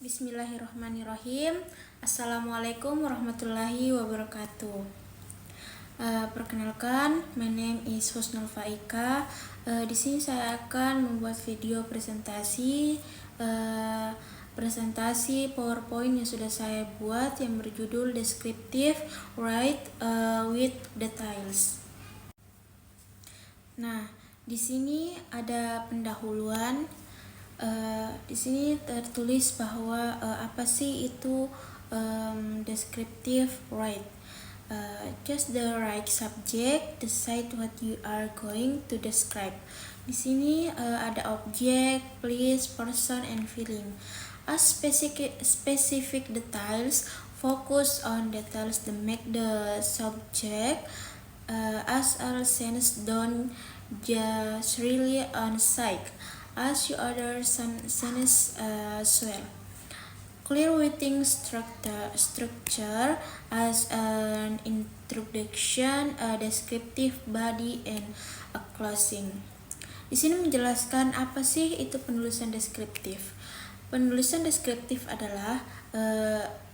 Bismillahirrahmanirrahim. Assalamualaikum warahmatullahi wabarakatuh. Perkenalkan, my name is Husnul Faika. Di sini saya akan membuat video presentasi PowerPoint yang sudah saya buat yang berjudul Descriptive Write with Details. Nah, di sini ada pendahuluan. Di sini tertulis bahwa apa sih itu descriptive write. Just the right subject, decide what you are going to describe. Di sini ada object, place, person, and feeling. As specific details, focus on details that make the subject as our sense don't just really on sight as you other sense as well. Clear writing structure as an introduction, a descriptive body, and a closing. Di sini menjelaskan apa sih itu penulisan deskriptif. Penulisan deskriptif adalah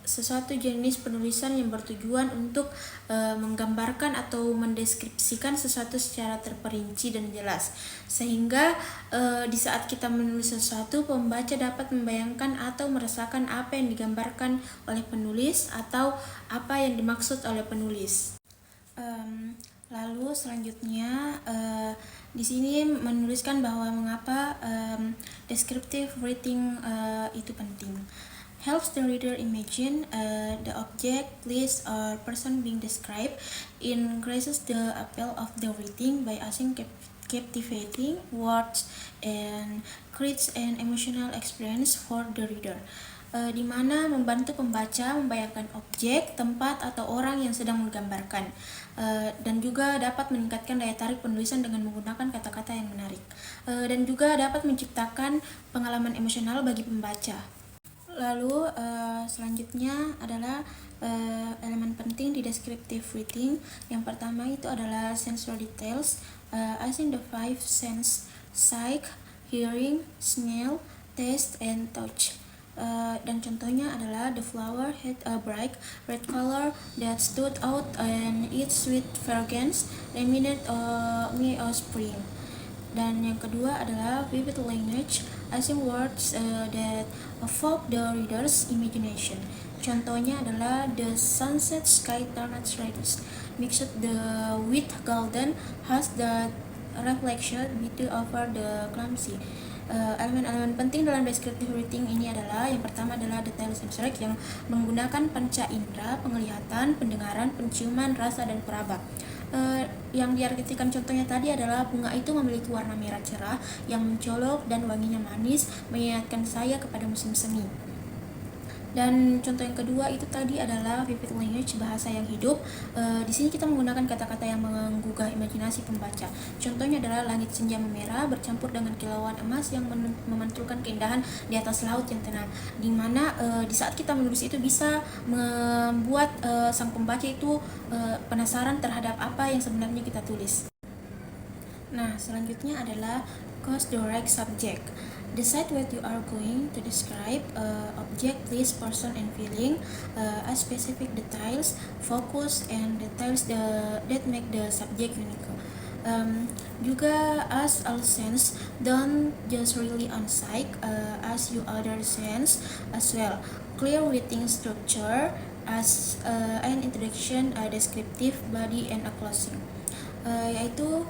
sesuatu jenis penulisan yang bertujuan untuk menggambarkan atau mendeskripsikan sesuatu secara terperinci dan jelas, sehingga di saat kita menulis sesuatu, pembaca dapat membayangkan atau merasakan apa yang digambarkan oleh penulis atau apa yang dimaksud oleh penulis. Lalu selanjutnya di sini menuliskan bahwa mengapa descriptive writing itu penting. Helps the reader imagine the object, place, or person being described. Increases the appeal of the writing by using captivating words and creates an emotional experience for the reader. Di mana membantu pembaca membayangkan objek, tempat, atau orang yang sedang menggambarkan, dan juga dapat meningkatkan daya tarik penulisan dengan menggunakan kata-kata yang menarik, dan juga dapat menciptakan pengalaman emosional bagi pembaca. Lalu selanjutnya adalah elemen penting di descriptive writing. Yang pertama itu adalah sensory details, as in the five sense: sight, hearing, smell, taste, and touch. Dan contohnya adalah the flower had a bright red color that stood out and its sweet fragrance reminded me of spring. Dan yang kedua adalah vivid language, as in words that evoke the reader's imagination. Contohnya adalah the sunset sky turned reddish, mixed with golden, has the reflection beauty over the clumsy. Elemen-elemen penting dalam descriptive writing ini adalah, yang pertama adalah detail sensorik yang menggunakan panca indera, penglihatan, pendengaran, penciuman, rasa, dan peraba. Yang diartikan contohnya tadi adalah bunga itu memiliki warna merah cerah yang mencolok dan wanginya manis, mengingatkan saya kepada musim semi. Dan contoh yang kedua itu tadi adalah vivid language, bahasa yang hidup. Di sini kita menggunakan kata-kata yang menggugah imajinasi pembaca. Contohnya adalah langit senja memerah bercampur dengan kilauan emas yang memantulkan keindahan di atas laut yang tenang. Di mana di saat kita menulis itu bisa membuat sang pembaca itu penasaran terhadap apa yang sebenarnya kita tulis. Nah, selanjutnya adalah choose the right subject. Decide what you are going to describe, object, place, person, and feeling, as specific details, focus, and details that make the subject unique. Juga as all sense, don't just really on sight, as you other sense as well. Clear writing structure as an introduction, a descriptive body, and a closing. Yaitu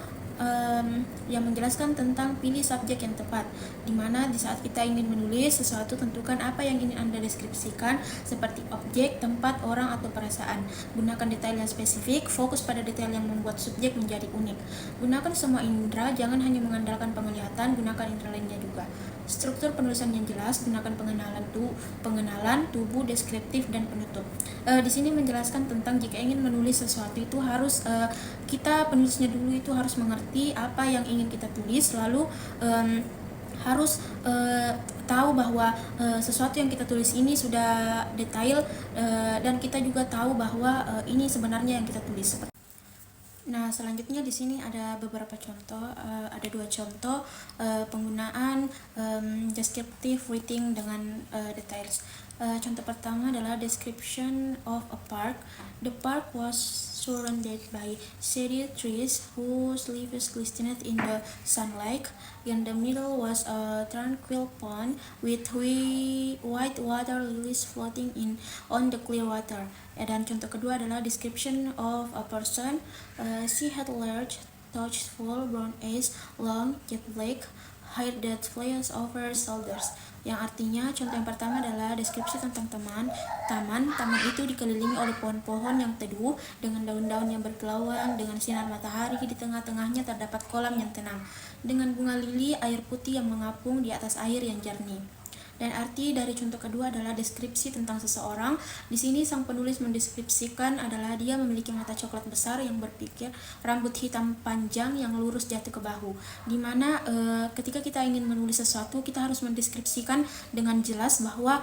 yang menjelaskan tentang pilih subjek yang tepat, dimana di saat kita ingin menulis sesuatu, tentukan apa yang ingin Anda deskripsikan, seperti objek, tempat, orang, atau perasaan. Gunakan detail yang spesifik, fokus pada detail yang membuat subjek menjadi unik. Gunakan semua indera, jangan hanya mengandalkan penglihatan, gunakan indera lainnya juga. Struktur penulisan yang jelas, gunakan pengenalan tubuh, deskriptif, dan penutup. Di sini menjelaskan tentang jika ingin menulis sesuatu itu harus kita penulisnya dulu itu harus mengerti apa yang ingin kita tulis, lalu harus tahu bahwa sesuatu yang kita tulis ini sudah detail, dan kita juga tahu bahwa ini sebenarnya yang kita tulis. Nah, selanjutnya di sini ada beberapa contoh, ada dua contoh penggunaan descriptive writing dengan details. Contoh pertama adalah description of a park. The park was surrounded by shady trees whose leaves glistened in the sunlight. In the middle was a tranquil pond with white water lilies floating in on the clear water. Dan contoh kedua adalah description of a person. She had large, touchful brown eyes, long, jet black hair that flies over shoulders. Yang artinya, contoh yang pertama adalah deskripsi tentang taman. Taman itu dikelilingi oleh pohon-pohon yang teduh dengan daun-daun yang berkilauan, dengan sinar matahari di tengah-tengahnya terdapat kolam yang tenang, dengan bunga lili air putih yang mengapung di atas air yang jernih. Dan arti dari contoh kedua adalah deskripsi tentang seseorang. Di sini sang penulis mendeskripsikan adalah dia memiliki mata coklat besar yang berpikir, rambut hitam panjang yang lurus jatuh ke bahu. Dimana ketika kita ingin menulis sesuatu, kita harus mendeskripsikan dengan jelas bahwa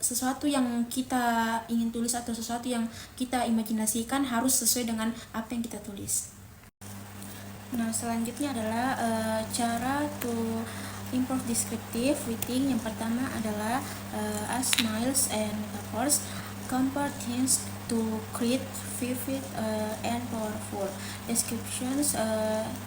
sesuatu yang kita ingin tulis atau sesuatu yang kita imajinasikan harus sesuai dengan apa yang kita tulis. Nah, selanjutnya adalah cara to improve descriptive writing. Yang pertama adalah as smiles and metaphors, compare things to create vivid and powerful descriptions.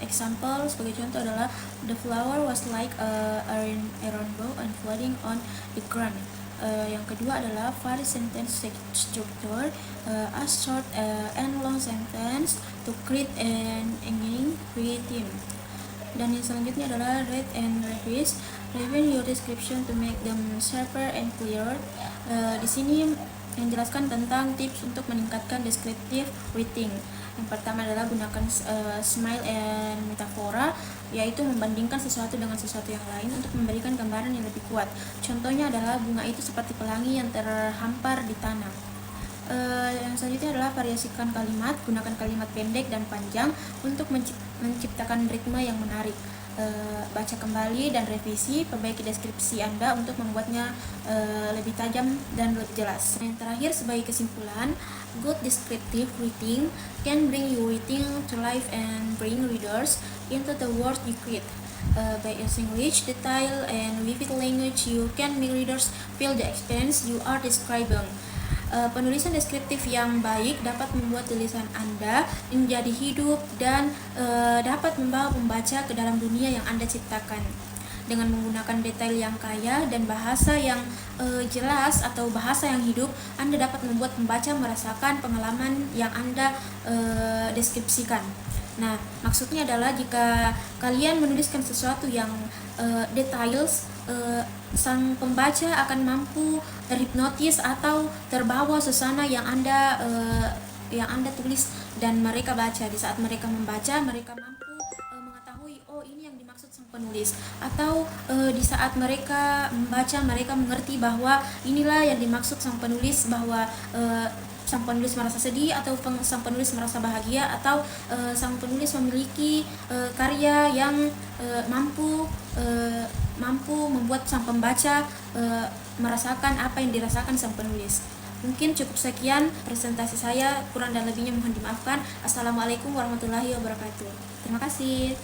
Example sebagai contoh adalah the flower was like a rainbow and floating on the ground. Yang kedua adalah vari sentence structure, a short and long sentence to create an engaging theme. Dan yang selanjutnya adalah read and revise. Review your description to make them sharper and clearer. Di sini menjelaskan tentang tips untuk meningkatkan descriptive writing. Yang pertama adalah gunakan smile and metaphora, yaitu membandingkan sesuatu dengan sesuatu yang lain untuk memberikan gambaran yang lebih kuat. Contohnya adalah bunga itu seperti pelangi yang terhampar di tanah. Yang selanjutnya adalah variasikan kalimat, gunakan kalimat pendek dan panjang untuk menciptakan ritme yang menarik. Baca kembali dan revisi, perbaiki deskripsi Anda untuk membuatnya lebih tajam dan lebih jelas. Yang terakhir, sebagai kesimpulan, good descriptive writing can bring your writing to life and bring readers into the world you create. By using rich, detail, and vivid language, you can make readers feel the experience you are describing. Penulisan deskriptif yang baik dapat membuat tulisan Anda menjadi hidup dan dapat membawa pembaca ke dalam dunia yang Anda ciptakan. Dengan menggunakan detail yang kaya dan bahasa yang jelas atau bahasa yang hidup, Anda dapat membuat pembaca merasakan pengalaman yang Anda deskripsikan. Nah, maksudnya adalah jika kalian menuliskan sesuatu yang details, sang pembaca akan mampu terhipnotis atau terbawa suasana yang Anda tulis dan mereka baca. Di saat mereka membaca, mereka mampu mengetahui, oh ini yang dimaksud sang penulis, atau di saat mereka membaca, mereka mengerti bahwa inilah yang dimaksud sang penulis, bahwa sang penulis merasa sedih atau sang penulis merasa bahagia, atau sang penulis memiliki karya yang mampu membuat sang pembaca merasakan apa yang dirasakan sang penulis. Mungkin cukup sekian presentasi saya, kurang dan lebihnya mohon dimaafkan. Assalamualaikum warahmatullahi wabarakatuh. Terima kasih.